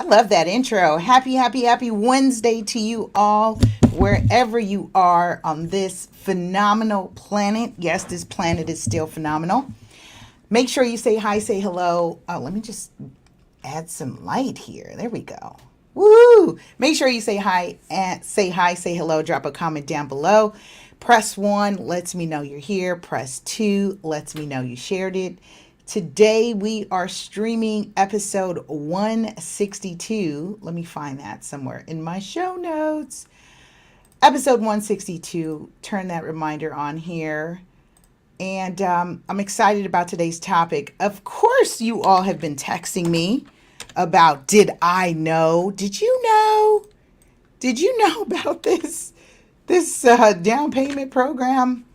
I love that intro. Happy Wednesday to you all, wherever you are on this phenomenal planet. Yes, this planet is still phenomenal. Make sure you say hi, say hello. Let me just add some light here. There we go. Woo! Make sure you say hi, say hello, drop a comment down below. Press 1 lets me know you're here. Press 2 lets me know you shared it. Today we are streaming episode 162. Let me find that somewhere in my show notes. Episode 162. Turn that reminder on here. And I'm excited about today's topic. Of course, you all have been texting me about did I know? Did you know? Did you know about this down payment program?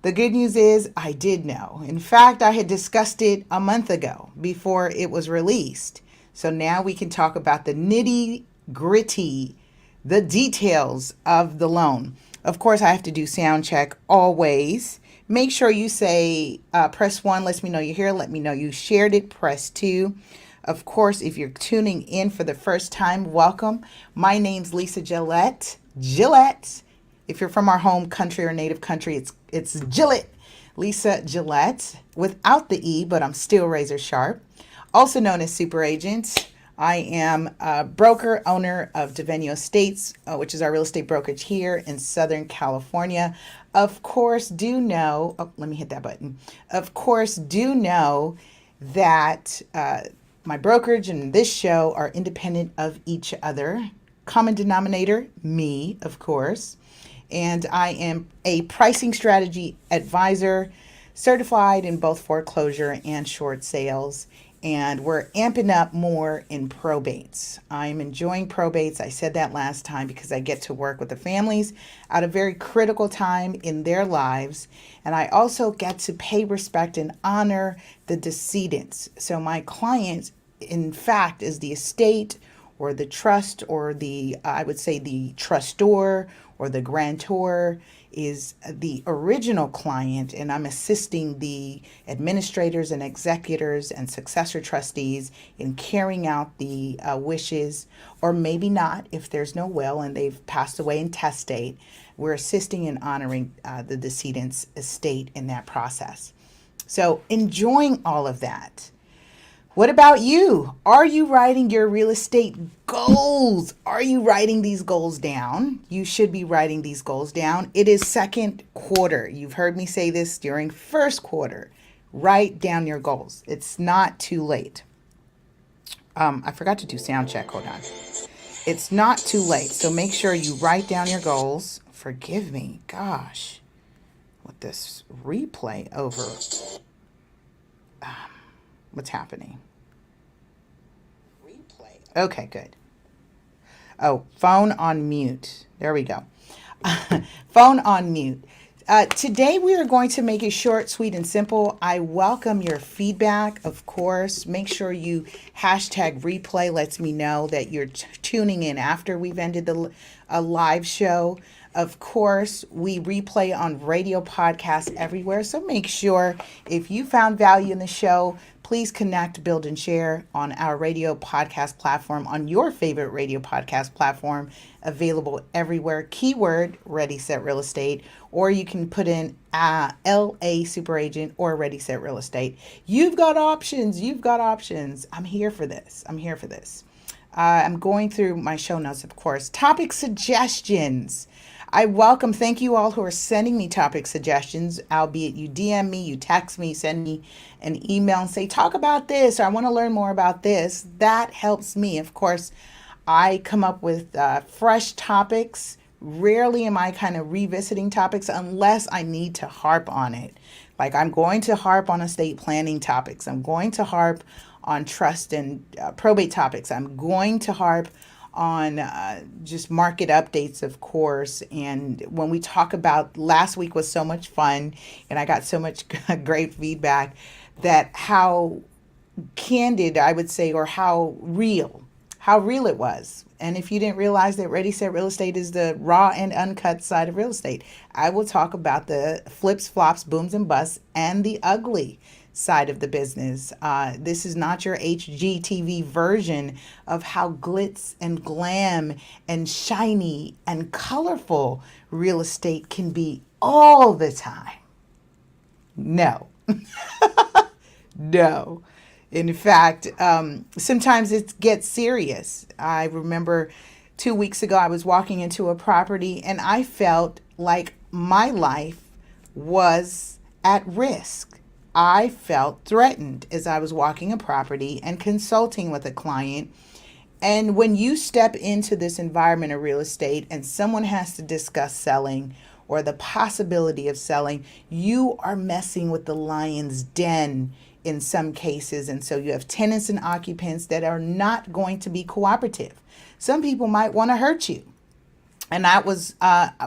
The good news is I did know. In fact, I had discussed it a month ago before it was released. So now we can talk about the nitty gritty, the details of the loan. Of course, I have to do sound check always. Make sure you say, press 1, lets me know you're here. Let me know you shared it. Press 2. Of course, if you're tuning in for the first time, welcome. My name's Lisa Gillett. Gillett. If you're from our home country or native country, it's Gillett. Lisa Gillett, without the E, but I'm still razor sharp. Also known as Super Agent. I am a broker, owner of Devenio Estates, which is our real estate brokerage here in Southern California. Of course, do know, let me hit that button. Of course, do know that my brokerage and this show are independent of each other. Common denominator, me, of course. And I am a pricing strategy advisor, certified in both foreclosure and short sales. And we're amping up more in probates. I'm enjoying probates. I said that last time because I get to work with the families at a very critical time in their lives. And I also get to pay respect and honor the decedents. So my client, in fact, is the estate or the trust or I would say the trustor or the grantor is the original client, and I'm assisting the administrators and executors and successor trustees in carrying out the wishes, or maybe not if there's no will and they've passed away in testate. We're assisting in honoring the decedent's estate in that process. So enjoying all of that. What about you? Are you writing your real estate goals? Are you writing these goals down? You should be writing these goals down. It is second quarter. You've heard me say this during first quarter. Write down your goals. It's not too late. I forgot to do sound check. Hold on. It's not too late. So make sure you write down your goals. Forgive me. Gosh. With this replay over. What's happening? Okay, good. Oh, phone on mute. There we go. Phone on mute. Today we are going to make it short, sweet, and simple. I welcome your feedback, of course. Make sure you hashtag replay lets me know that you're tuning in after we've ended a live show. Of course, we replay on radio podcasts everywhere. So make sure if you found value in the show, please connect, build, and share on our radio podcast platform, on your favorite radio podcast platform, available everywhere. Keyword, Ready, Set, Real Estate, or you can put in LA Super Agent or Ready, Set, Real Estate. You've got options. You've got options. I'm here for this. I'm going through my show notes, of course. Topic suggestions. Thank you all who are sending me topic suggestions, albeit you DM me, you text me, send me an email and say, talk about this, or I want to learn more about this. That helps me. Of course, I come up with fresh topics. Rarely am I kind of revisiting topics unless I need to harp on it. Like I'm going to harp on estate planning topics. I'm going to harp on trust and probate topics. I'm going to harp on just market updates, of course. And when we talk about, last week was so much fun and I got so much great feedback that how candid, I would say, or how real it was. And if you didn't realize that Ready, Set, Real Estate is the raw and uncut side of real estate, I will talk about the flips, flops, booms, and busts, and the ugly. side of the business. This is not your HGTV version of how glitz and glam and shiny and colorful real estate can be all the time. No. No. In fact, sometimes it gets serious. I remember 2 weeks ago, I was walking into a property and I felt like my life was at risk. I felt threatened as I was walking a property and consulting with a client. And when you step into this environment of real estate and someone has to discuss selling or the possibility of selling, you are messing with the lion's den in some cases. And so you have tenants and occupants that are not going to be cooperative. Some people might want to hurt you. And that was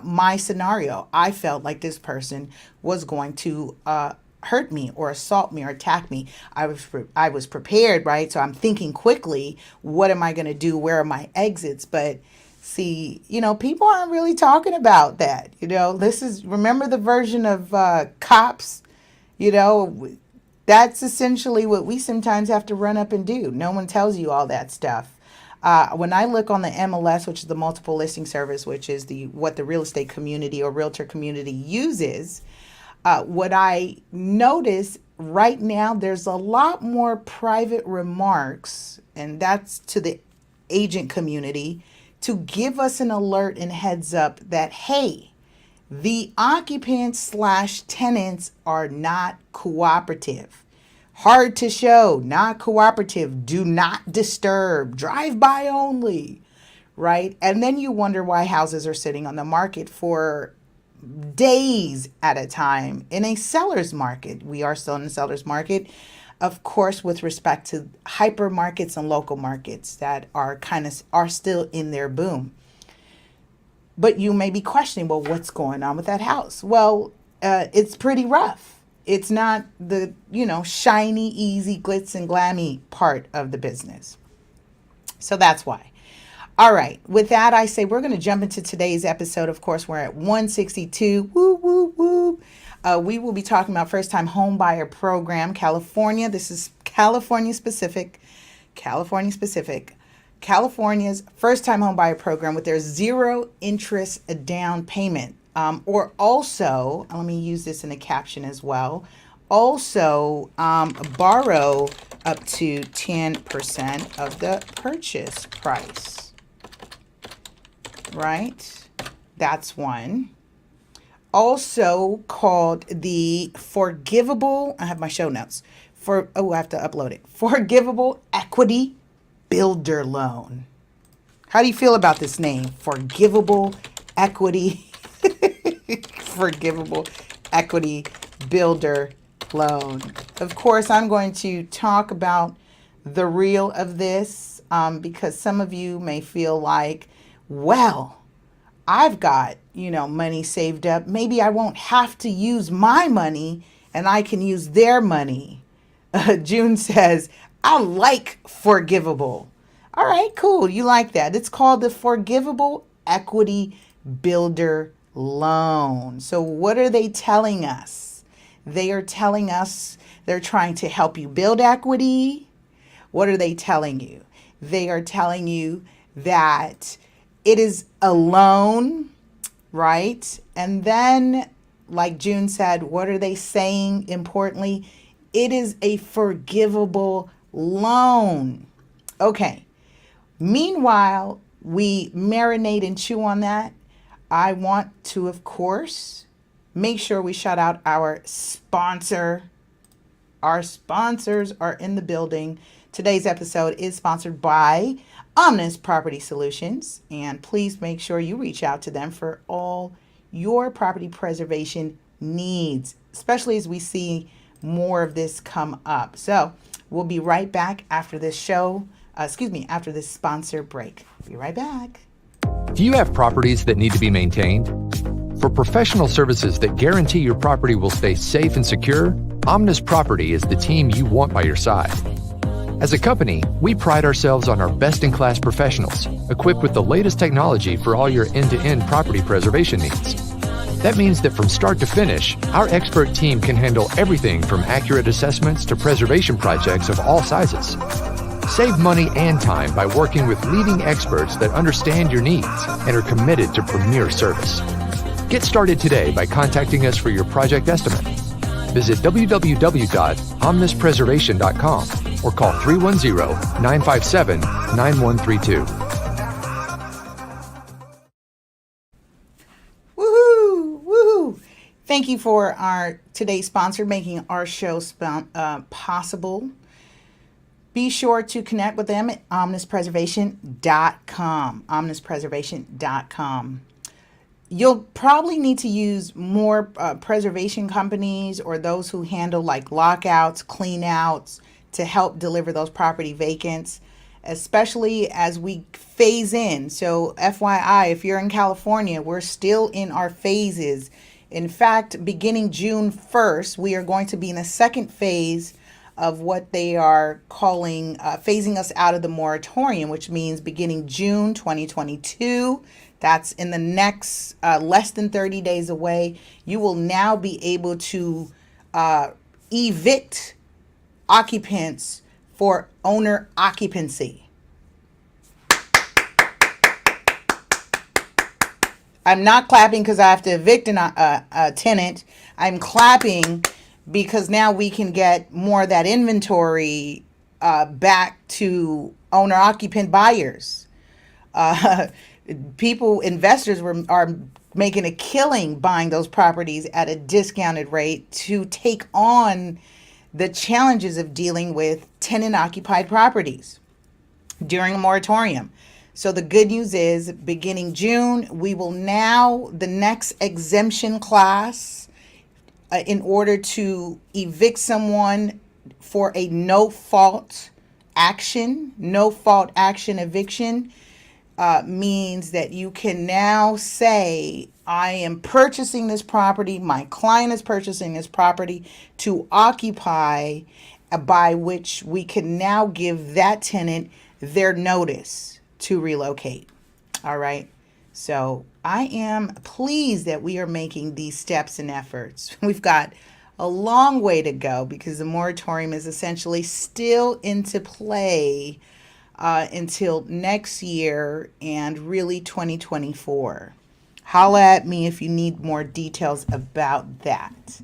my scenario. I felt like this person was going to hurt me or assault me or attack me. I was prepared, right? So I'm thinking quickly, what am I going to do? Where are my exits? But see, people aren't really talking about that. Remember the version of cops, that's essentially what we sometimes have to run up and do. No one tells you all that stuff. When I look on the MLS, which is the multiple listing service, which is what the real estate community or realtor community uses, what I notice right now, there's a lot more private remarks, and that's to the agent community, to give us an alert and heads up that, hey, the occupants / tenants are not cooperative. Hard to show, not cooperative, do not disturb, drive by only, right? And then you wonder why houses are sitting on the market for days at a time in a seller's market. We are still in the seller's market, of course, with respect to hypermarkets and local markets that are still in their boom. But you may be questioning, well, what's going on with that house? Well, it's pretty rough. It's not the, shiny, easy, glitz and glammy part of the business. So that's why. All right. With that, I say we're going to jump into today's episode. Of course, we're at 162. Woo, woo, woo. We will be talking about first-time home buyer program, California. This is California specific. California's first-time home buyer program with their 0 interest down payment. Or also, let me use this in a caption as well, also borrow up to 10% of the purchase price, right? That's one. Also called the forgivable, I have my show notes, I have to upload it, forgivable equity builder loan. How do you feel about this name? Forgivable equity Forgivable equity builder loan. Of course, I'm going to talk about the real of this because some of you may feel like, well, I've got, money saved up. Maybe I won't have to use my money and I can use their money. June says, I like forgivable. All right, cool. You like that. It's called the forgivable equity builder loan. So what are they telling us? They are telling us they're trying to help you build equity. What are they telling you? They are telling you that it is a loan, right? And then, like June said, what are they saying importantly? It is a forgivable loan. Okay. Meanwhile, we marinate and chew on that. I want to, of course, make sure we shout out our sponsor. Our sponsors are in the building. Today's episode is sponsored by Omnis Property Solutions. And please make sure you reach out to them for all your property preservation needs, especially as we see more of this come up. So we'll be right back after this after this sponsor break. Be right back. Do you have properties that need to be maintained? For professional services that guarantee your property will stay safe and secure, Omnis Property is the team you want by your side. As a company, we pride ourselves on our best-in-class professionals, equipped with the latest technology for all your end-to-end property preservation needs. That means that from start to finish, our expert team can handle everything from accurate assessments to preservation projects of all sizes. Save money and time by working with leading experts that understand your needs and are committed to premier service. Get started today by contacting us for your project estimate. Visit www.omnispreservation.com or call 310-957-9132. Woohoo! Woohoo! Thank you for our today's sponsor making our show possible. Be sure to connect with them at omnispreservation.com. omnispreservation.com. You'll probably need to use more preservation companies or those who handle like lockouts, cleanouts to help deliver those property vacants, especially as we phase in. So FYI, if you're in California, we're still in our phases. In fact, beginning June 1st, we are going to be in a second phase of what they are calling phasing us out of the moratorium, which means beginning June 2022, that's in the next less than 30 days away, you will now be able to evict occupants for owner occupancy. I'm not clapping because I have to evict a tenant. I'm clapping because now we can get more of that inventory back to owner-occupant buyers. Investors are making a killing buying those properties at a discounted rate to take on the challenges of dealing with tenant-occupied properties during a moratorium. So the good news is, beginning June, we will now, the next exemption class, in order to evict someone for a no-fault action eviction, means that you can now say, I am purchasing this property, my client is purchasing this property to occupy, by which we can now give that tenant their notice to relocate. All right. So I am pleased that we are making these steps and efforts. We've got a long way to go because the moratorium is essentially still into play until next year and really 2024. Holla at me if you need more details about that.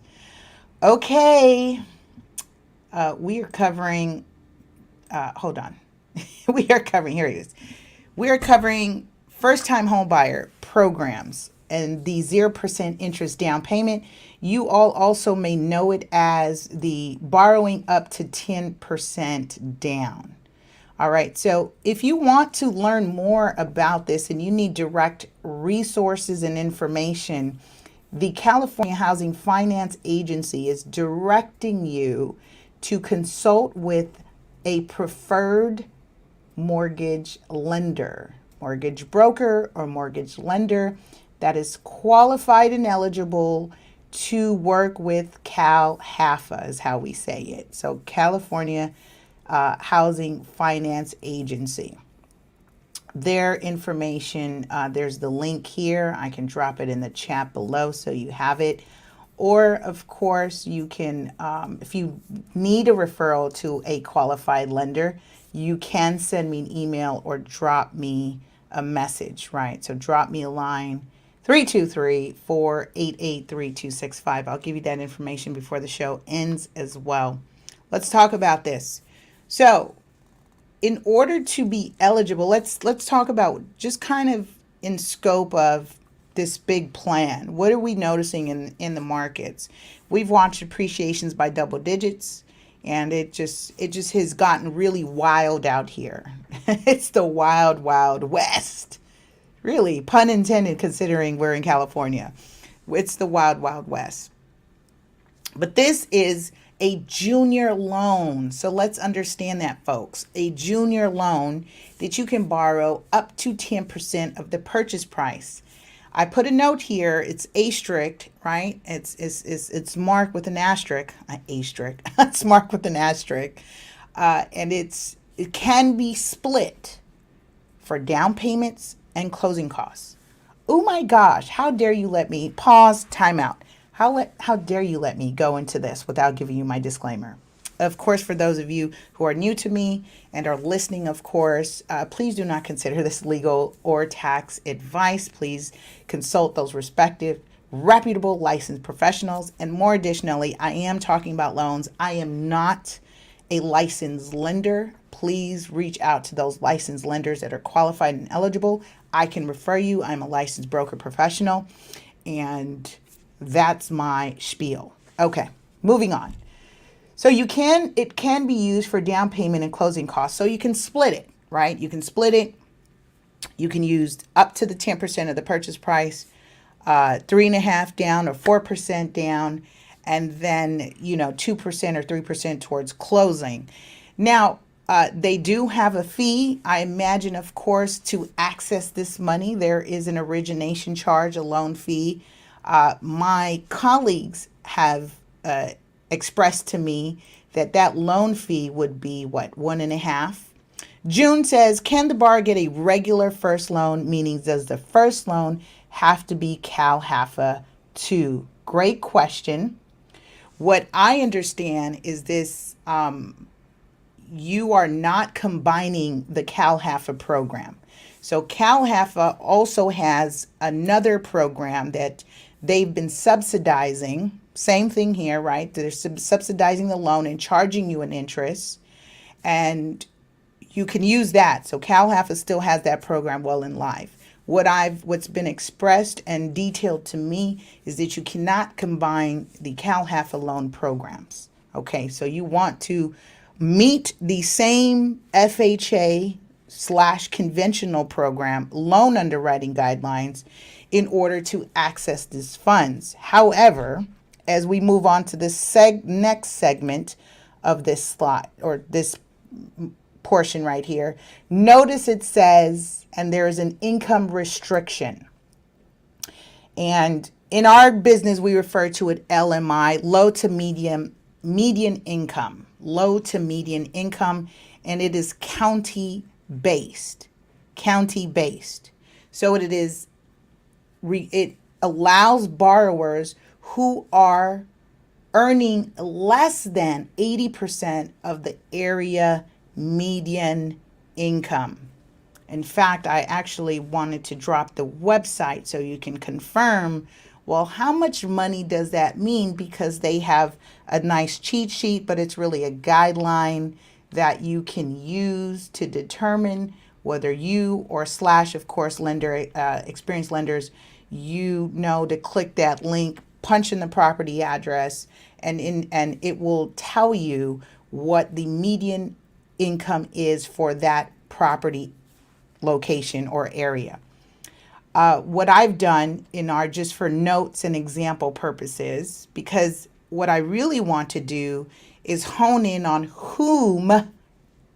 Okay. We are covering, hold on. We are covering, here it is. We are covering first-time home buyer programs and the 0% interest down payment. You all also may know it as the borrowing up to 10% down. All right, so if you want to learn more about this and you need direct resources and information, the California Housing Finance Agency is directing you to consult with a preferred mortgage lender, mortgage broker or mortgage lender that is qualified and eligible to work with CalHFA is how we say it. So California Housing Finance Agency. Their information, there's the link here. I can drop it in the chat below so you have it. Or, of course, you can, if you need a referral to a qualified lender, you can send me an email or drop me a message, right? So drop me a line, 323-488-3265. I'll give you that information before the show ends as well. Let's talk about this. So in order to be eligible, let's talk about just kind of in scope of this big plan. What are we noticing in the markets? We've watched appreciations by double digits, and it just has gotten really wild out here. It's the wild, wild west. Really, pun intended, considering we're in California. It's the wild, wild west. But this is a junior loan. So let's understand that, folks. A junior loan that you can borrow up to 10% of the purchase price. I put a note here. It's asterisk, right? It's marked with an asterisk. It's marked with an asterisk, and it can be split for down payments and closing costs. Oh my gosh, how dare you let me pause, time out. How dare you let me go into this without giving you my disclaimer? Of course, for those of you who are new to me and are listening, of course, please do not consider this legal or tax advice. Please consult those respective reputable licensed professionals. And more additionally, I am talking about loans. I am not a licensed lender. Please reach out to those licensed lenders that are qualified and eligible. I can refer you. I'm a licensed broker professional, and that's my spiel. Okay, moving on. So it can be used for down payment and closing costs. So you can split it, right? You can split it. You can use up to the 10% of the purchase price, 3.5% down or 4% down, and then 2% or 3% towards closing. Now, they do have a fee. I imagine, of course, to access this money, there is an origination charge, a loan fee. My colleagues have expressed to me that loan fee would be what, 1.5%. June says, can the borrower get a regular first loan? Meaning, does the first loan have to be CalHFA 2? Great question. What I understand is this, you are not combining the CalHFA program. So CalHFA also has another program that they've been subsidizing. Same thing here, right? They're subsidizing the loan and charging you an interest. And you can use that. So CalHFA still has that program well in life. What's been expressed and detailed to me is that you cannot combine the CalHFA loan programs. Okay, so you want to meet the same FHA/conventional program loan underwriting guidelines in order to access these funds. However, as we move on to this next segment of this slide or this portion right here, notice it says, and there is an income restriction. And in our business, we refer to it LMI, low to median income, and it is county based. So it allows borrowers who are earning less than 80% of the area median income. In fact, I actually wanted to drop the website so you can confirm, well, how much money does that mean? Because they have a nice cheat sheet, but it's really a guideline that you can use to determine whether you or of course, lender, experienced lenders, to click that link, punch in the property address, and it will tell you what the median income is for that property location or area. What I've done just for notes and example purposes, because what I really want to do is hone in on whom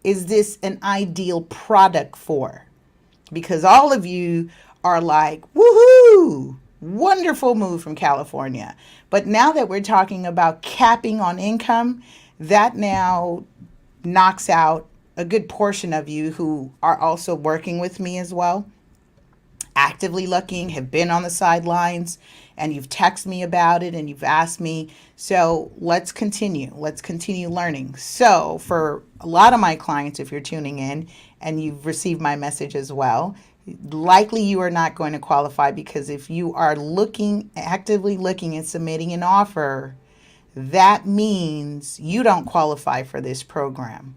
is this an ideal product for? Because all of you are like, woohoo, wonderful move from California. But now that we're talking about capping on income, that now knocks out a good portion of you who are also working with me as well, actively looking, have been on the sidelines, and you've texted me about it and you've asked me. So let's continue learning. So for a lot of my clients, if you're tuning in and you've received my message as well, likely you are not going to qualify, because if you are actively looking and submitting an offer, that means you don't qualify for this program,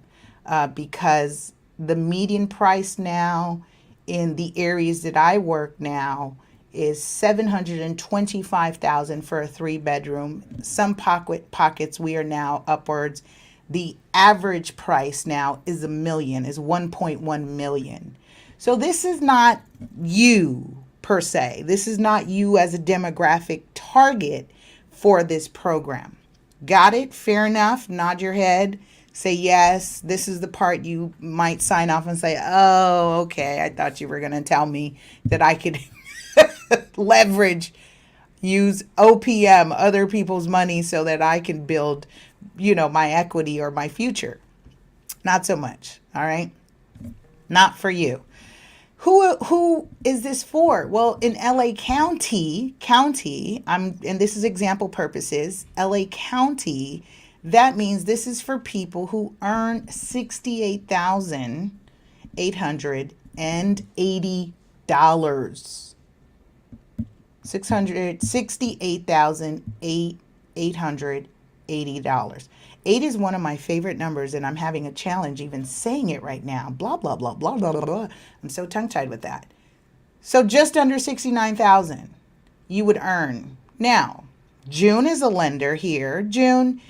because the median price now in the areas that I work now is $725,000 for a 3-bedroom. Some pockets we are now upwards. The average price now is $1.1 million. So this is not you per se. This is not you as a demographic target for this program. Got it? Fair enough. Nod your head. Say yes. This is the part you might sign off and say, oh, okay. I thought you were going to tell me that I could use OPM, other people's money, so that I can build, my equity or my future. Not so much. All right. Not for you. Who is this for? Well, in LA County, and this is example purposes, LA County, that means this is for people who earn $68,880. $668,880. 8 is one of my favorite numbers, and I'm having a challenge even saying it right now. Blah, blah, blah, blah, blah, blah, blah. I'm so tongue-tied with that. So just under 69,000 you would earn. Now, June is a lender here. June,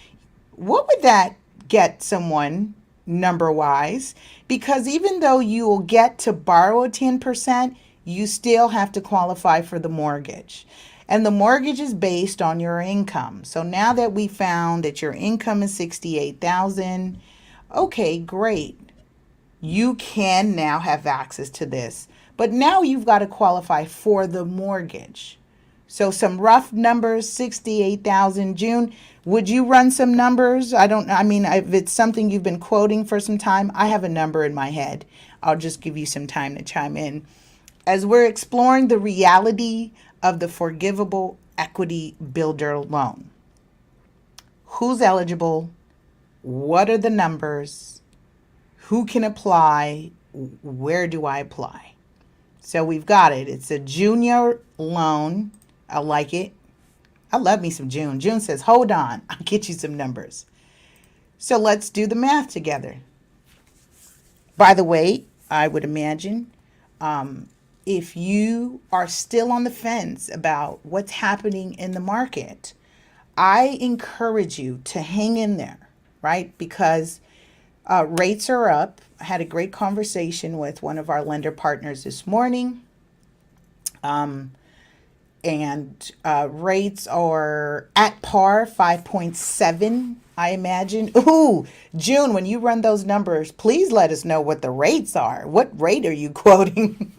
what would that get someone number-wise? Because even though you will get to borrow 10%, you still have to qualify for the mortgage. And the mortgage is based on your income. So now that we found that your income is 68,000, okay, great. You can now have access to this. But now you've got to qualify for the mortgage. So some rough numbers, 68,000. June, would you run some numbers? If it's something you've been quoting for some time, I have a number in my head. I'll just give you some time to chime in. As we're exploring the reality of the forgivable equity builder loan. Who's eligible? What are the numbers? Who can apply? Where do I apply? So we've got it. It's a junior loan. I like it. I love me some June. June says, hold on, I'll get you some numbers. So let's do the math together. By the way, I would imagine if you are still on the fence about what's happening in the market, I encourage you to hang in there, right? Because rates are up. I had a great conversation with one of our lender partners this morning. Rates are at par, 5.7, I imagine. Ooh, June, when you run those numbers, please let us know what the rates are. What rate are you quoting?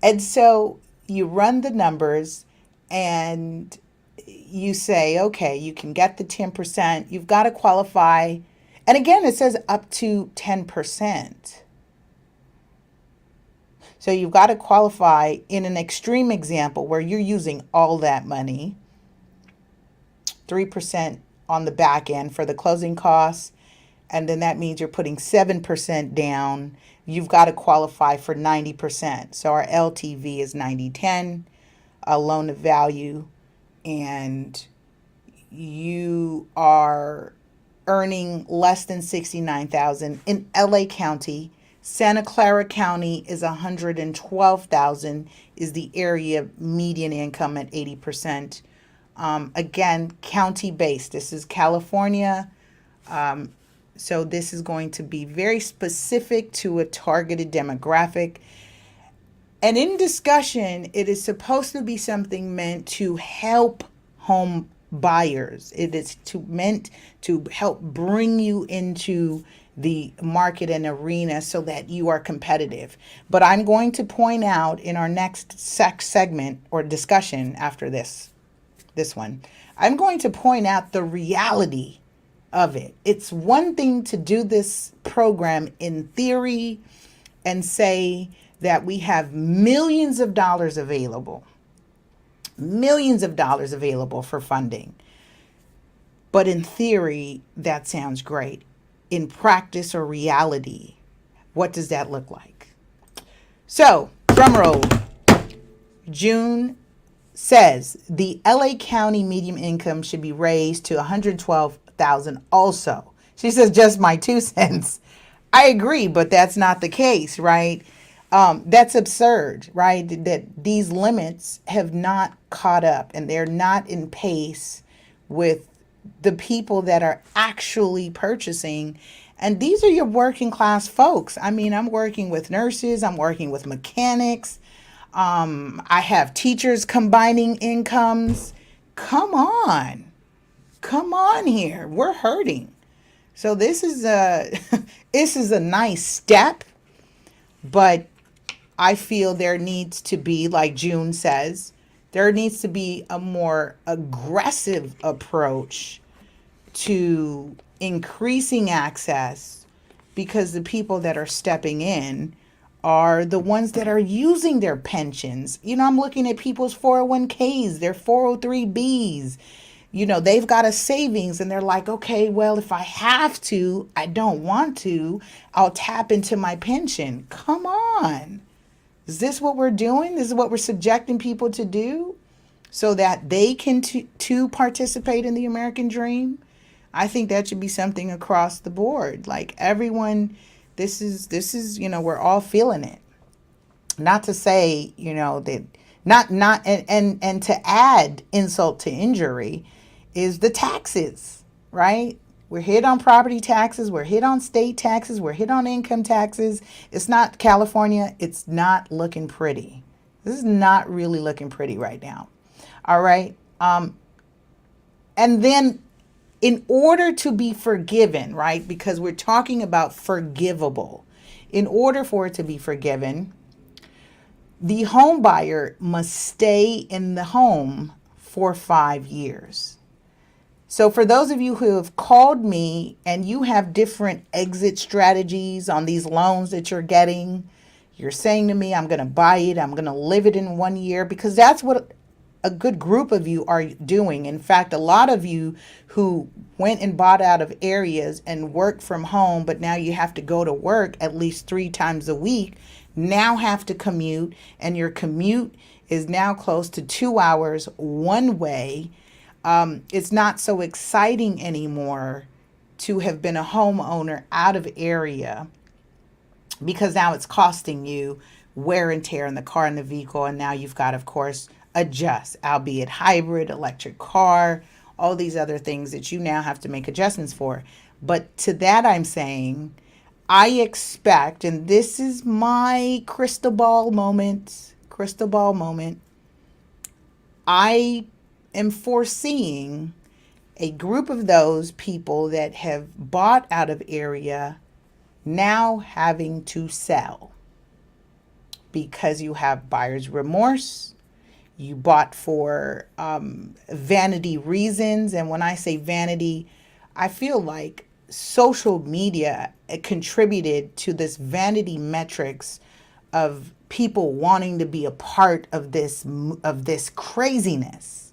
And so you run the numbers and you say, okay, you can get the 10%. You've got to qualify. And again, it says up to 10%. So you've got to qualify in an extreme example where you're using all that money, 3% on the back end for the closing costs. And then that means you're putting 7% down. You've got to qualify for 90%. So our LTV is 90/10, a loan to value, and you are earning less than 69,000 in LA County. Santa Clara County is 112,000 is the area median income at 80%. Again, county based. This is California. So this is going to be very specific to a targeted demographic. And in discussion, it is supposed to be something meant to help home buyers. It is meant to help bring you into the market and arena so that you are competitive. But I'm going to point out in our next segment or discussion after this one, I'm going to point out the reality of it. It's one thing to do this program in theory and say that we have millions of dollars available for funding. But in theory, that sounds great. In practice or reality, what does that look like? So, drum roll. June says the LA County median income should be raised to 112,000 also. She says just my 2 cents. I agree, but that's not the case, right? That's absurd, right? That these limits have not caught up and they're not in pace with the people that are actually purchasing. And these are your working class folks. I mean, I'm working with nurses, I'm working with mechanics. I have teachers combining incomes. Come on here. We're hurting. So this is a nice step, but I feel there needs to be, like June says, there needs to be a more aggressive approach to increasing access because the people that are stepping in are the ones that are using their pensions. I'm looking at people's 401ks, their 403bs. They've got a savings and they're like, okay, well, if I have to, I don't want to, I'll tap into my pension. Come on. Is this what we're doing? This is what we're subjecting people to do so that they can to participate in the American dream? I think that should be something across the board. Like everyone, this is, we're all feeling it. Not to say, that not and to add insult to injury is the taxes, right? We're hit on property taxes, we're hit on state taxes, we're hit on income taxes. It's not California, it's not looking pretty. This is not really looking pretty right now. All right. And then in order to be forgiven, right? Because we're talking about forgivable. In order for it to be forgiven, the home buyer must stay in the home for 5 years. So for those of you who have called me and you have different exit strategies on these loans that you're getting, you're saying to me, I'm going to buy it, I'm going to live it in 1 year, because that's what a good group of you are doing. In fact, a lot of you who went and bought out of areas and work from home, but now you have to go to work at least 3 times a week, now have to commute, and your commute is now close to 2 hours one way. It's not so exciting anymore to have been a homeowner out of area, because now it's costing you wear and tear in the car and the vehicle. And now you've got, of course, adjust, albeit hybrid, electric car, all these other things that you now have to make adjustments for. But to that, I'm saying, I expect, and this is my crystal ball moment, I am foreseeing a group of those people that have bought out of area now having to sell because you have buyer's remorse. You bought for vanity reasons. And when I say vanity, I feel like social media contributed to this vanity metrics of people wanting to be a part of this craziness,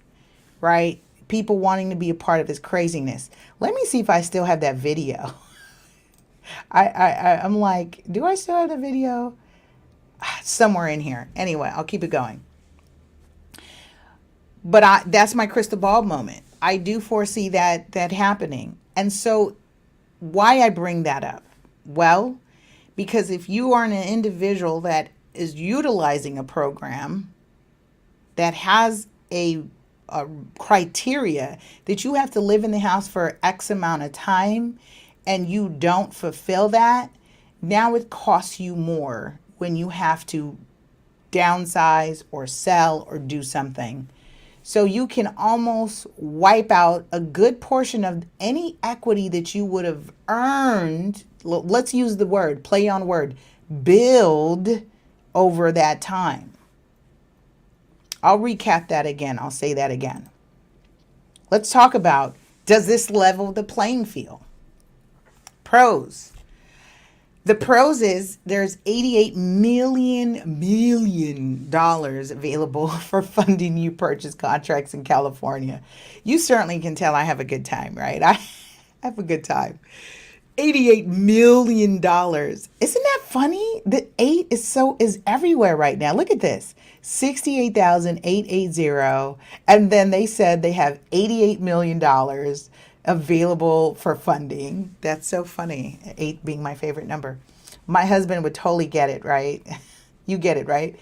right? People wanting to be a part of this craziness. Let me see if I still have that video. I'm like, do I still have the video? Somewhere in here. Anyway, I'll keep it going. But that's my crystal ball moment. I do foresee that happening. And so why I bring that up? Well, because if you are an individual that is utilizing a program that has a criteria that you have to live in the house for X amount of time and you don't fulfill that, now it costs you more when you have to downsize or sell or do something. So you can almost wipe out a good portion of any equity that you would have earned. Let's use the word, play on word, build over that time. I'll recap that again. I'll say that again. Let's talk about, does this level the playing field? Pros. The pros is there's $88 million available for funding new purchase contracts in California. You certainly can tell I have a good time, right? I have a good time. $88 million. Isn't that funny? The 8 is everywhere right now. Look at this. 68,880. And then they said they have $88 million available for funding. That's so funny. 8 being my favorite number. My husband would totally get it, right? You get it, right?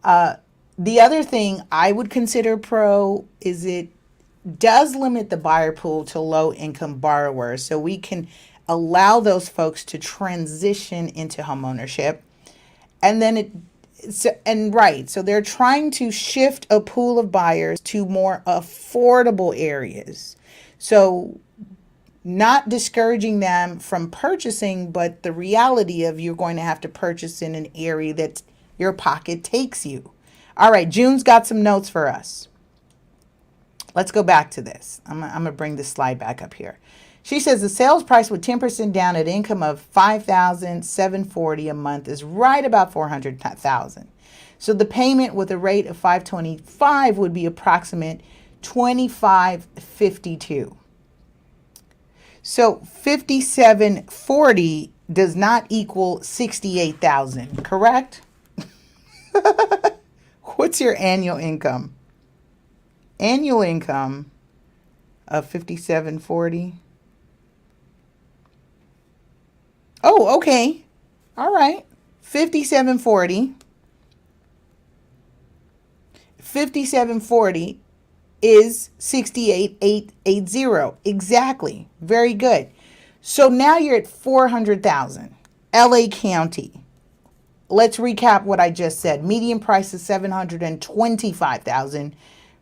The other thing I would consider pro is it does limit the buyer pool to low income borrowers. So we can allow those folks to transition into homeownership. And then so they're trying to shift a pool of buyers to more affordable areas. So not discouraging them from purchasing, but the reality of you're going to have to purchase in an area that your pocket takes you. All right, June's got some notes for us. Let's go back to this. I'm going to bring this slide back up here. She says the sales price with 10% down at income of $5,740 a month is right about $400,000. So the payment with a rate of $525 would be approximate $2552. So $5740 does not equal $68,000, correct? What's your annual income? Annual income of $5740. Oh, okay. All right. $5740. $5740 is $68,880. Exactly. Very good. So now you're at $400,000. LA County. Let's recap what I just said. Median price is $725,000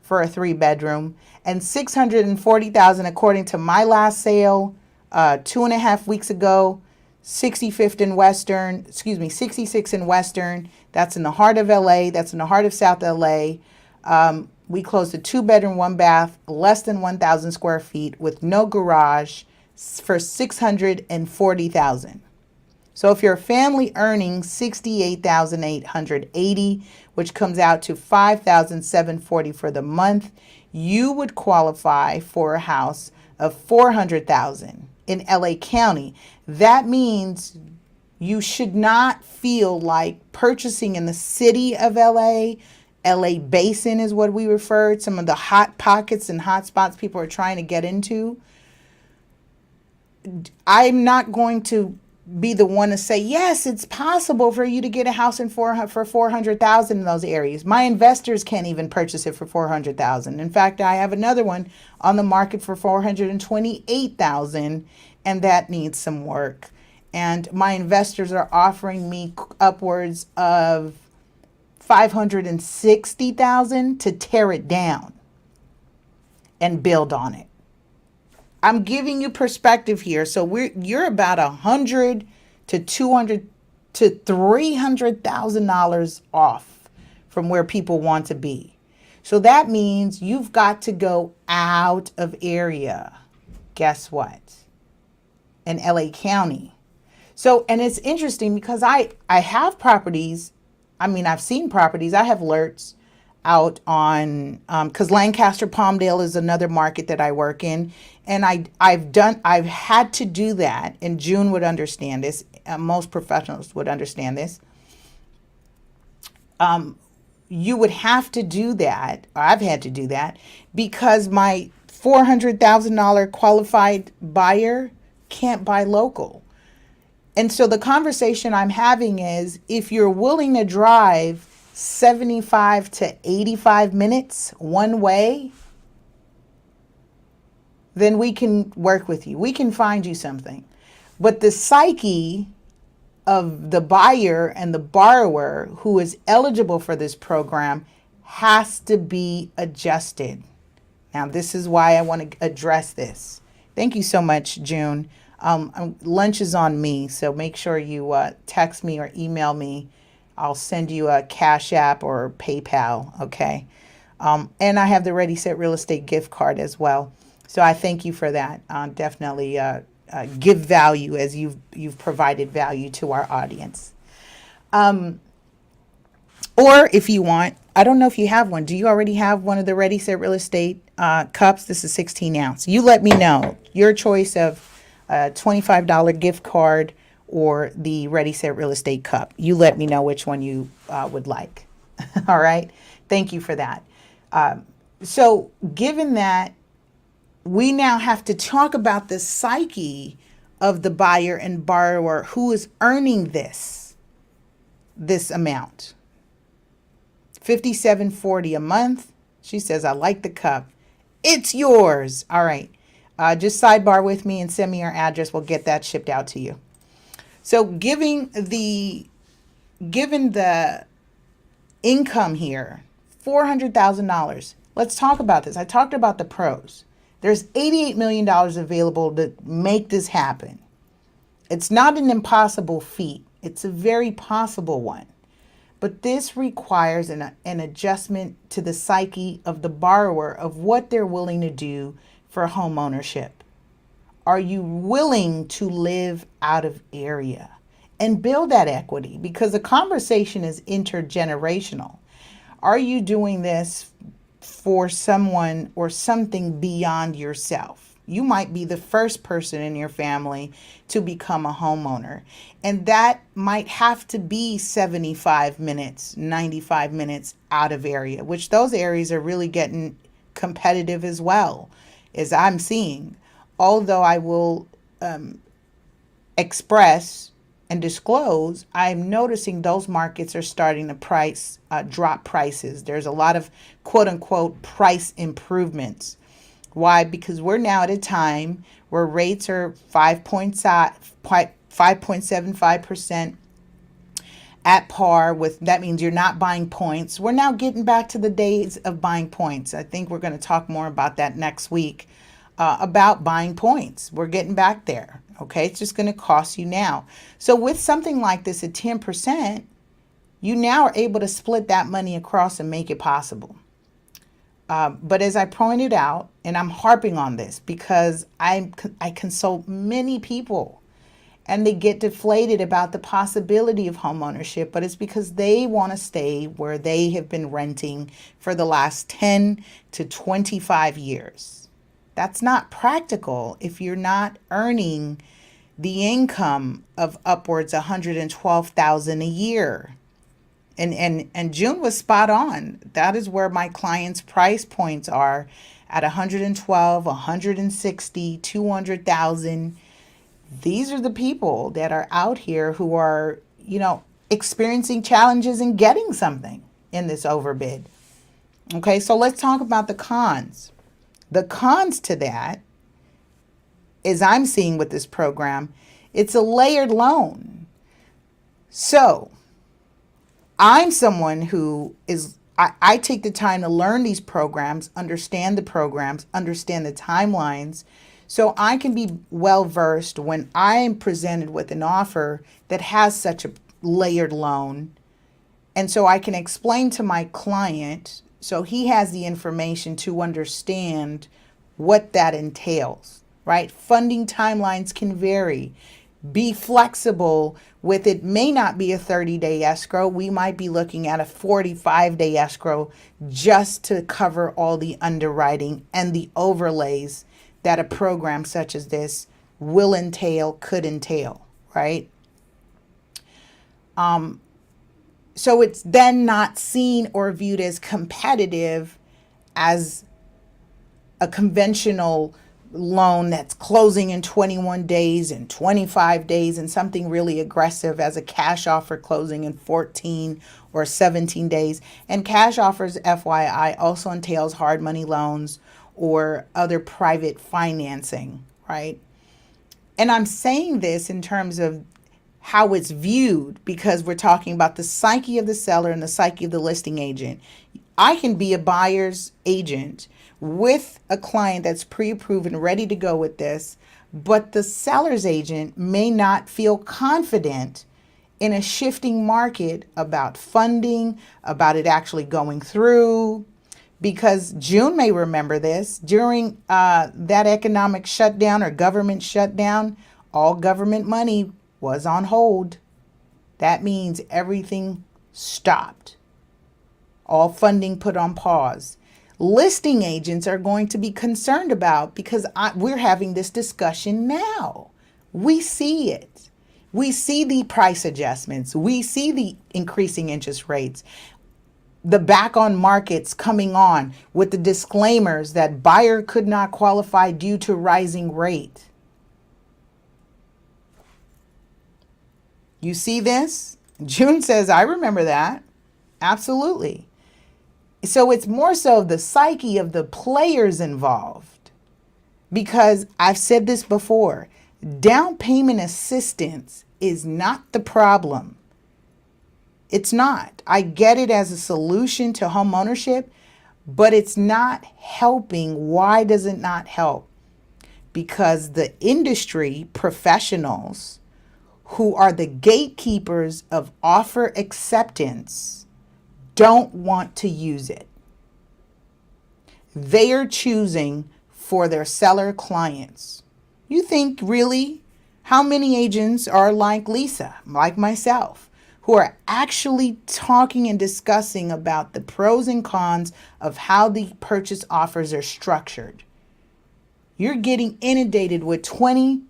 for a 3-bedroom and $640,000 according to my last sale 2.5 weeks ago. 65th and Western, 66 in Western. That's in the heart of LA. That's in the heart of South LA. We closed a 2-bedroom, 1-bath, less than 1,000 square feet with no garage for $640,000. So if you're a family earning $68,880, which comes out to $5,740 for the month, you would qualify for a house of $400,000 in LA County. That means you should not feel like purchasing in the city of LA. LA Basin is what we refer to, some of the hot pockets and hot spots people are trying to get into. I'm not going to be the one to say, yes, it's possible for you to get a house for $400,000 in those areas. My investors can't even purchase it for $400,000. In fact, I have another one on the market for $428,000, and that needs some work. And my investors are offering me upwards of $560,000 to tear it down and build on it. I'm giving you perspective here. So you're about $100,000 to $200,000 to $300,000 off from where people want to be. So that means you've got to go out of area. Guess what? In LA County. So, and it's interesting because I have properties. I mean, I've seen properties. I have alerts out on, because Lancaster, Palmdale is another market that I work in. And I've had to do that, and June would understand this. Most professionals would understand this. You would have to do that. I've had to do that because my $400,000 qualified buyer can't buy local. And so the conversation I'm having is, if you're willing to drive 75 to 85 minutes one way, then we can work with you. We can find you something. But the psyche of the buyer and the borrower who is eligible for this program has to be adjusted. Now, this is why I want to address this. Thank you so much, June. Lunch is on me, so make sure you text me or email me. I'll send you a Cash App or PayPal, okay? And I have the Ready Set Real Estate gift card as well. So I thank you for that. Definitely give value as you've provided value to our audience. Or if you want, I don't know if you have one. Do you already have one of the Ready Set Real Estate cups? This is 16 ounce. You let me know your choice of a $25 gift card or the Ready Set Real Estate cup. You let me know which one you would like. All right. Thank you for that. So given that, we now have to talk about the psyche of the buyer and borrower who is earning this amount. $57.40 a month. She says, I like the cup. It's yours. All right. Just sidebar with me and send me your address. We'll get that shipped out to you. So given the income here, $400,000. Let's talk about this. I talked about the pros. There's $88 million available to make this happen. It's not an impossible feat. It's a very possible one. But this requires an adjustment to the psyche of the borrower of what they're willing to do for home ownership. Are you willing to live out of area and build that equity? Because the conversation is intergenerational. Are you doing this for someone or something beyond yourself? You might be the first person in your family to become a homeowner, and that might have to be 75 minutes, 95 minutes out of area, which those areas are really getting competitive as well, as I'm seeing. Although I will express and disclose, I'm noticing those markets are starting to drop prices. There's a lot of quote unquote price improvements. Why? Because we're now at a time where rates are 5.75% at par with, that means you're not buying points. We're now getting back to the days of buying points. I think we're going to talk more about that next week, about buying points. We're getting back there. Okay, it's just going to cost you now. So with something like this at 10%, you now are able to split that money across and make it possible. But as I pointed out, and I'm harping on this because I consult many people and they get deflated about the possibility of homeownership, but it's because they want to stay where they have been renting for the last 10 to 25 years. That's not practical if you're not earning the income of upwards $112,000 a year. And June was spot on. That is where my clients' price points are, at 112, 160, 200,000. These are the people that are out here who are, experiencing challenges and getting something in this overbid. Okay, so let's talk about the cons. The cons to that, as I'm seeing with this program, it's a layered loan. So I'm someone who I take the time to learn these programs, understand the timelines, so I can be well versed when I'm presented with an offer that has such a layered loan. And so I can explain to my client, so he has the information to understand what that entails, right? Funding timelines can vary. Be flexible with it. May not be a 30-day escrow. We might be looking at a 45-day escrow just to cover all the underwriting and the overlays that a program such as this could entail, right? So it's then not seen or viewed as competitive as a conventional loan that's closing in 21 days and 25 days, and something really aggressive as a cash offer closing in 14 or 17 days. And cash offers, FYI, also entails hard money loans or other private financing, right? And I'm saying this in terms of how it's viewed, because we're talking about the psyche of the seller and the psyche of the listing agent. I can be a buyer's agent with a client that's pre-approved and ready to go with this, but the seller's agent may not feel confident in a shifting market about funding, about it actually going through, because June may remember this. During that economic shutdown or government shutdown, all government money was on hold. That means everything stopped. All funding put on pause. Listing agents are going to be concerned about, because we're having this discussion now. We see it. We see the price adjustments. We see the increasing interest rates. The back on markets coming on with the disclaimers that buyer could not qualify due to rising rate. You see this? June says, I remember that. Absolutely. So it's more so the psyche of the players involved, because I've said this before, down payment assistance is not the problem. It's not. I get it as a solution to home ownership, but it's not helping. Why does it not help? Because the industry professionals who are the gatekeepers of offer acceptance don't want to use it. They are choosing for their seller clients. You think, really, how many agents are like Lisa, like myself, who are actually talking and discussing about the pros and cons of how the purchase offers are structured? You're getting inundated with 20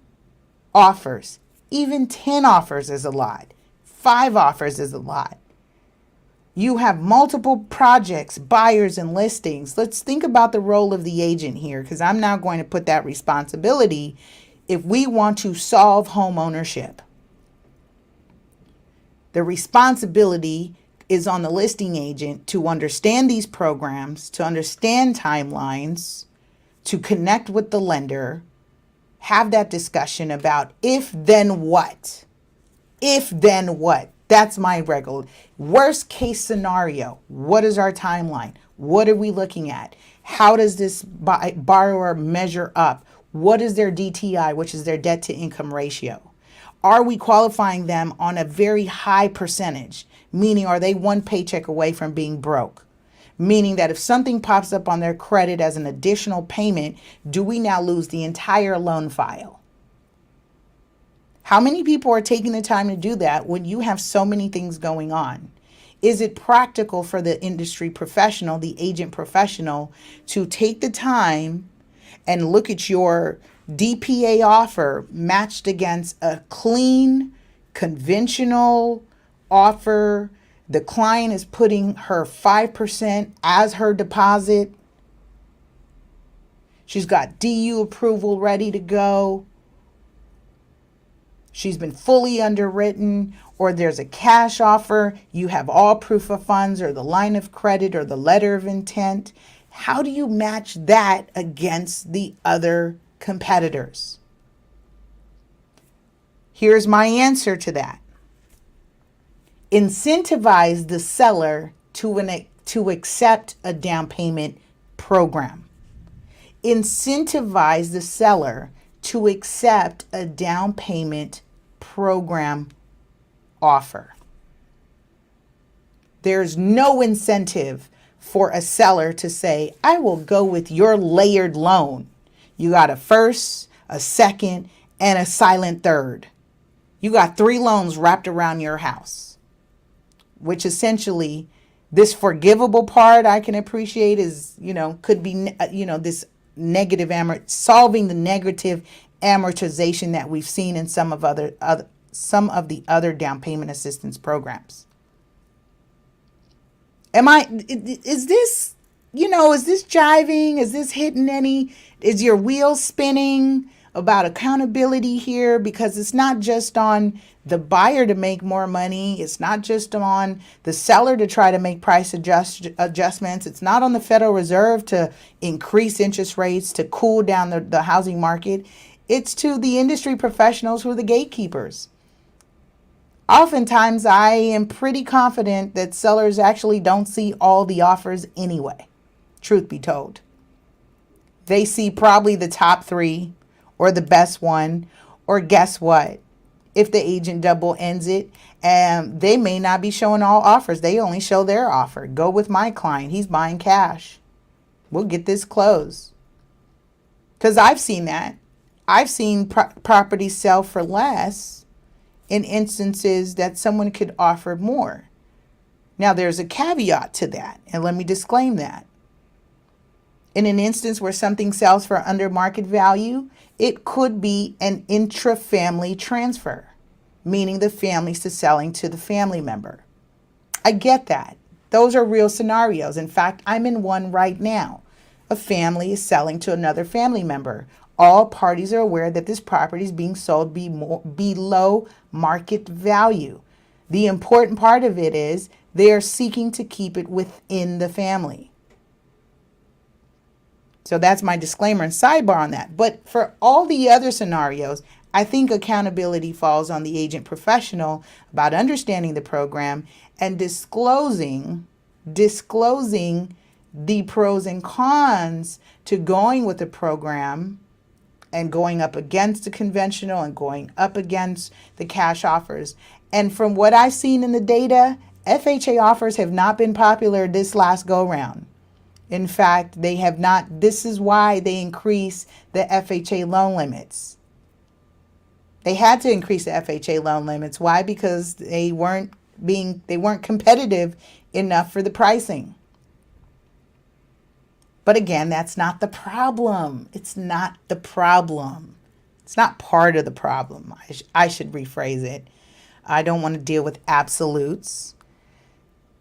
offers. Even 10 offers is a lot. 5 offers is a lot. You have multiple projects, buyers, and listings. Let's think about the role of the agent here, because I'm now going to put that responsibility if we want to solve home ownership. The responsibility is on the listing agent to understand these programs, to understand timelines, to connect with the lender, have that discussion about if then what. If then what. That's my regular. Worst case scenario. What is our timeline? What are we looking at? How does this borrower measure up? What is their DTI, which is their debt to income ratio? Are we qualifying them on a very high percentage? Meaning, are they one paycheck away from being broke? Meaning that if something pops up on their credit as an additional payment, do we now lose the entire loan file? How many people are taking the time to do that when you have so many things going on? Is it practical for the industry professional, the agent professional, to take the time and look at your DPA offer matched against a clean, conventional offer? The client is putting her 5% as her deposit. She's got DU approval ready to go. She's been fully underwritten, or there's a cash offer. You have all proof of funds or the line of credit or the letter of intent. How do you match that against the other competitors? Here's my answer to that. Incentivize the seller to accept a down payment program. Incentivize the seller to accept a down payment program offer. There's no incentive for a seller to say, I will go with your layered loan. You got a first, a second, and a silent third. You got 3 loans wrapped around your house, which essentially this forgivable part I can appreciate is, could be, this negative solving the negative amortization that we've seen in some of the other down payment assistance programs. Is this jiving? Is this hitting is your wheel spinning about accountability here? Because it's not just on the buyer to make more money. It's not just on the seller to try to make price adjustments. It's not on the Federal Reserve to increase interest rates to cool down the housing market. It's to the industry professionals who are the gatekeepers. Oftentimes, I am pretty confident that sellers actually don't see all the offers anyway, truth be told. They see probably the top 3 or the best one, or guess what? If the agent double ends it, they may not be showing all offers. They only show their offer. Go with my client. He's buying cash. We'll get this closed. Because I've seen that. I've seen properties sell for less in instances that someone could offer more. Now, there's a caveat to that, and let me disclaim that. In an instance where something sells for under market value, it could be an intra-family transfer, meaning the family's to selling to the family member. I get that. Those are real scenarios. In fact, I'm in one right now. A family is selling to another family member. All parties are aware that this property is being sold below market value. The important part of it is they are seeking to keep it within the family. So that's my disclaimer and sidebar on that. But for all the other scenarios, I think accountability falls on the agent professional about understanding the program and disclosing the pros and cons to going with the program and going up against the conventional and going up against the cash offers. And from what I've seen in the data, FHA offers have not been popular this last go round. In fact, they have not. This is why they increase the FHA loan limits. They had to increase the FHA loan limits. Why? Because they weren't competitive enough for the pricing. But again, that's not the problem. It's not the problem. It's not part of the problem. I should rephrase it. I don't want to deal with absolutes.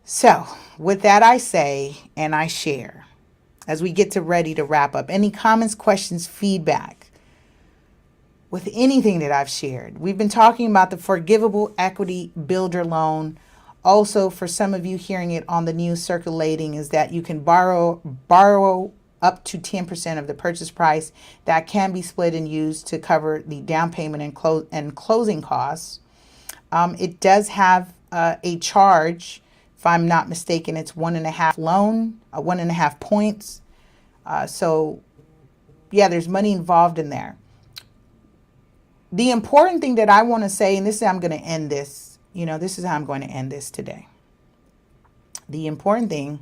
So with that, I say, and I share, as we get ready to wrap up, any comments, questions, feedback with anything that I've shared. We've been talking about the forgivable equity builder loan. Also, for some of you hearing it on the news circulating, is that you can borrow up to 10% of the purchase price. That can be split and used to cover the down payment and closing costs. It does have a charge. If I'm not mistaken, it's 1.5 loan, 1.5 points. So yeah, there's money involved in there. The important thing that I want to say, and this is how I'm going to end this, this is how I'm going to end this today. The important thing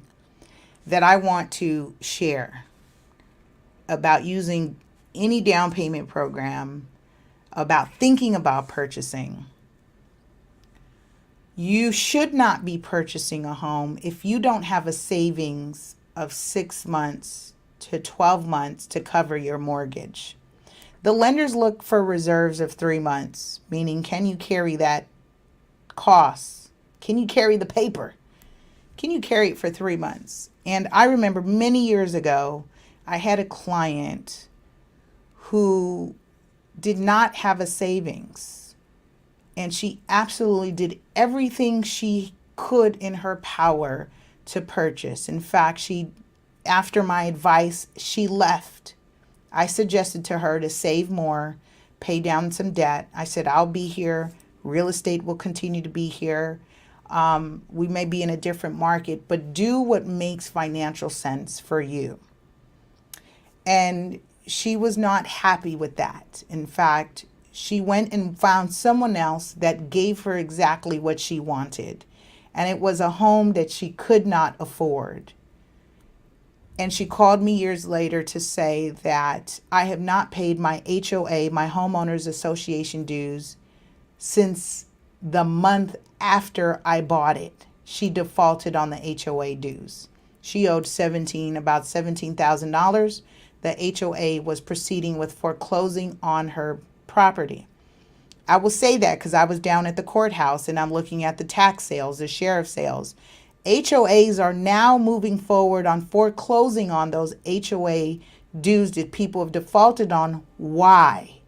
that I want to share about using any down payment program, about thinking about purchasing, you should not be purchasing a home if you don't have a savings of 6 months to 12 months to cover your mortgage. The lenders look for reserves of 3 months, meaning can you carry that cost? Can you carry the paper? Can you carry it for 3 months? And I remember many years ago, I had a client who did not have a savings, and she absolutely did everything she could in her power to purchase. In fact, after my advice, she left. I suggested to her to save more, pay down some debt. I said, I'll be here. Real estate will continue to be here. We may be in a different market, but do what makes financial sense for you. And she was not happy with that. In fact, she went and found someone else that gave her exactly what she wanted. And it was a home that she could not afford. And she called me years later to say that I have not paid my HOA, my homeowners association dues, since the month after I bought it. She defaulted on the HOA dues. She owed about $17,000. The HOA was proceeding with foreclosing on her property. I will say that because I was down at the courthouse and I'm looking at the tax sales, the sheriff sales. HOAs are now moving forward on foreclosing on those HOA dues that people have defaulted on. Why?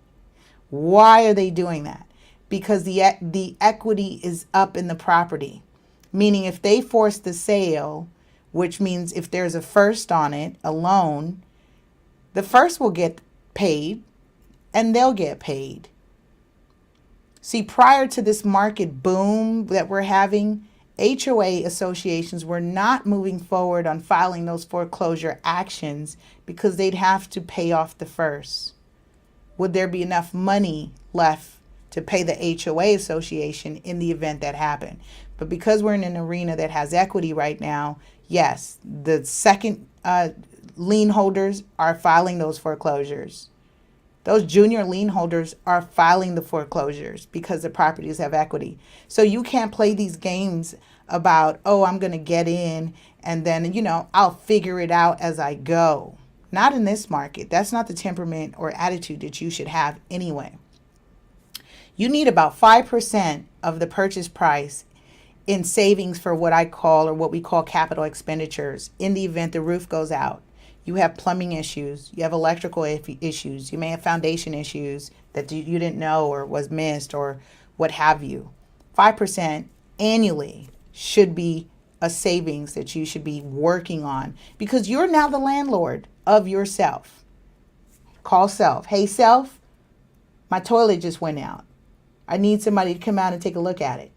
Why are they doing that? Because the equity is up in the property. Meaning if they force the sale, which means if there's a first on it, a loan, the first will get paid and they'll get paid. See, prior to this market boom that we're having, HOA associations were not moving forward on filing those foreclosure actions because they'd have to pay off the first. Would there be enough money left to pay the HOA association in the event that happened? But because we're in an arena that has equity right now, yes, the second lien holders are filing those foreclosures. Those junior lien holders are filing the foreclosures because the properties have equity. So you can't play these games about, oh, I'm going to get in and then, I'll figure it out as I go. Not in this market. That's not the temperament or attitude that you should have anyway. You need about 5% of the purchase price in savings for what we call capital expenditures in the event the roof goes out. You have plumbing issues, you have electrical issues, you may have foundation issues that you didn't know or was missed or what have you. 5% annually should be a savings that you should be working on because you're now the landlord of yourself. Call self. Hey, self, my toilet just went out. I need somebody to come out and take a look at it.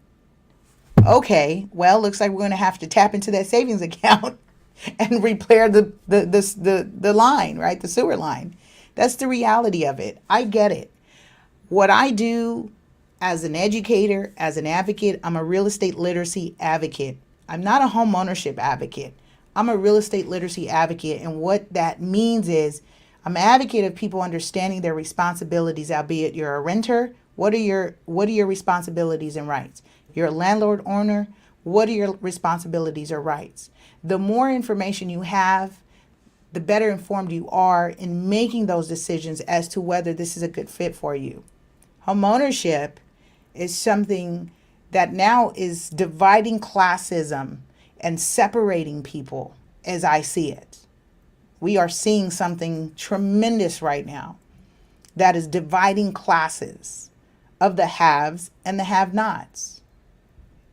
Okay, well, looks like we're going to have to tap into that savings account and repair the line, right? The sewer line. That's the reality of it. I get it. What I do as an educator, as an advocate, I'm a real estate literacy advocate. I'm not a home ownership advocate. I'm a real estate literacy advocate. And what that means is I'm an advocate of people understanding their responsibilities, albeit you're a renter What are your responsibilities and rights? You're a landlord owner. What are your responsibilities or rights? The more information you have, the better informed you are in making those decisions as to whether this is a good fit for you. Homeownership is something that now is dividing classism and separating people as I see it. We are seeing something tremendous right now that is dividing classes of the haves and the have-nots.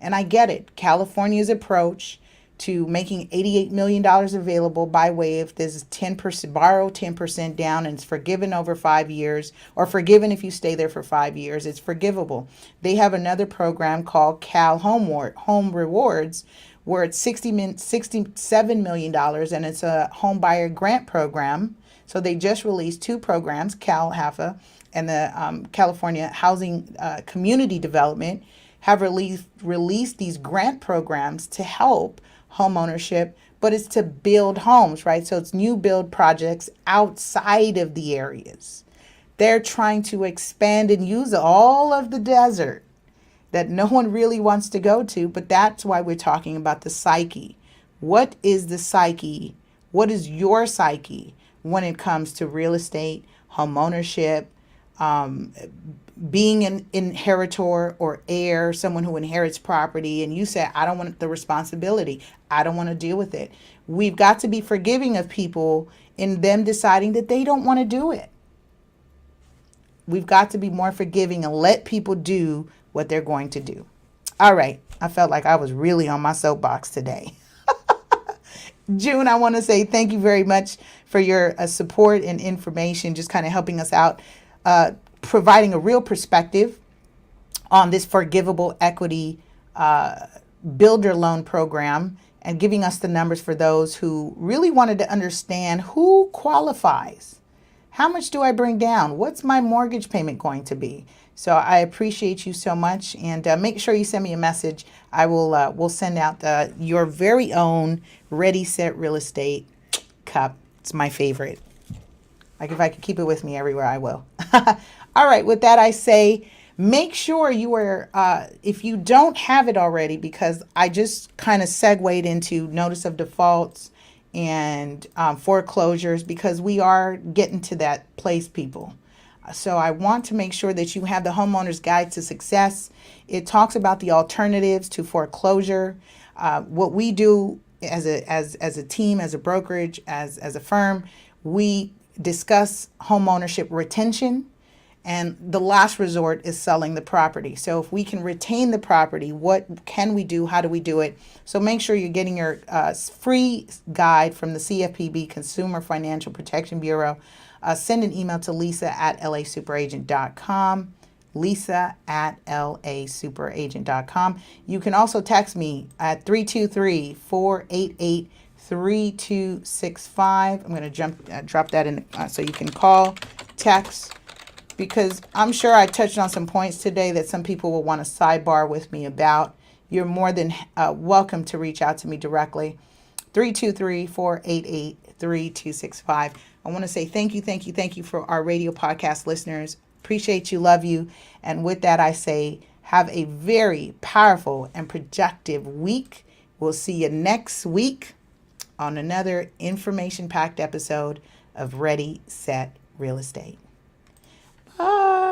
And I get it. California's approach to making $88 million available by way of this 10%, borrow 10% down, and it's forgiven over 5 years, or forgiven if you stay there for 5 years. It's forgivable. They have another program called Home Rewards, where it's $67 million, and it's a home buyer grant program. So they just released two programs, CalHFA and the California Housing Community Development, have released these grant programs to help home ownership, but it's to build homes, right? So it's new build projects outside of the areas. They're trying to expand and use all of the desert that no one really wants to go to, but that's why we're talking about the psyche. What is the psyche? What is your psyche when it comes to real estate, home ownership, being an inheritor or heir, someone who inherits property, and you say, I don't want the responsibility. I don't want to deal with it. We've got to be forgiving of people in them deciding that they don't want to do it. We've got to be more forgiving and let people do what they're going to do. All right. I felt like I was really on my soapbox today. June, I want to say thank you very much for your support and information, just kind of helping us out, providing a real perspective on this forgivable equity builder loan program, and giving us the numbers for those who really wanted to understand who qualifies. How much do I bring down? What's my mortgage payment going to be? So I appreciate you so much, and make sure you send me a message. I will we'll send out your very own Ready Set Real Estate cup. It's my favorite. Like, if I could keep it with me everywhere, I will. All right, with that I say, make sure you are, if you don't have it already, because I just kind of segued into notice of defaults and foreclosures, because we are getting to that place, people. So I want to make sure that you have the Homeowner's Guide to Success. It talks about the alternatives to foreclosure. What we do as a team, as a brokerage, as a firm, we discuss home ownership retention, and the last resort is selling the property. So if we can retain the property, what can we do? How do we do it? So make sure you're getting your free guide from the CFPB, Consumer Financial Protection Bureau. Send an email to lisa@lasuperagent.com, lisa@lasuperagent.com. You can also text me at 323-488-3265. I'm going to drop that in so you can call, text, because I'm sure I touched on some points today that some people will want to sidebar with me about. You're more than welcome to reach out to me directly. 323-488-3265. I want to say thank you for our radio podcast listeners. Appreciate you, love you. And with that, I say have a very powerful and productive week. We'll see you next week on another information-packed episode of Ready, Set, Real Estate. Bye.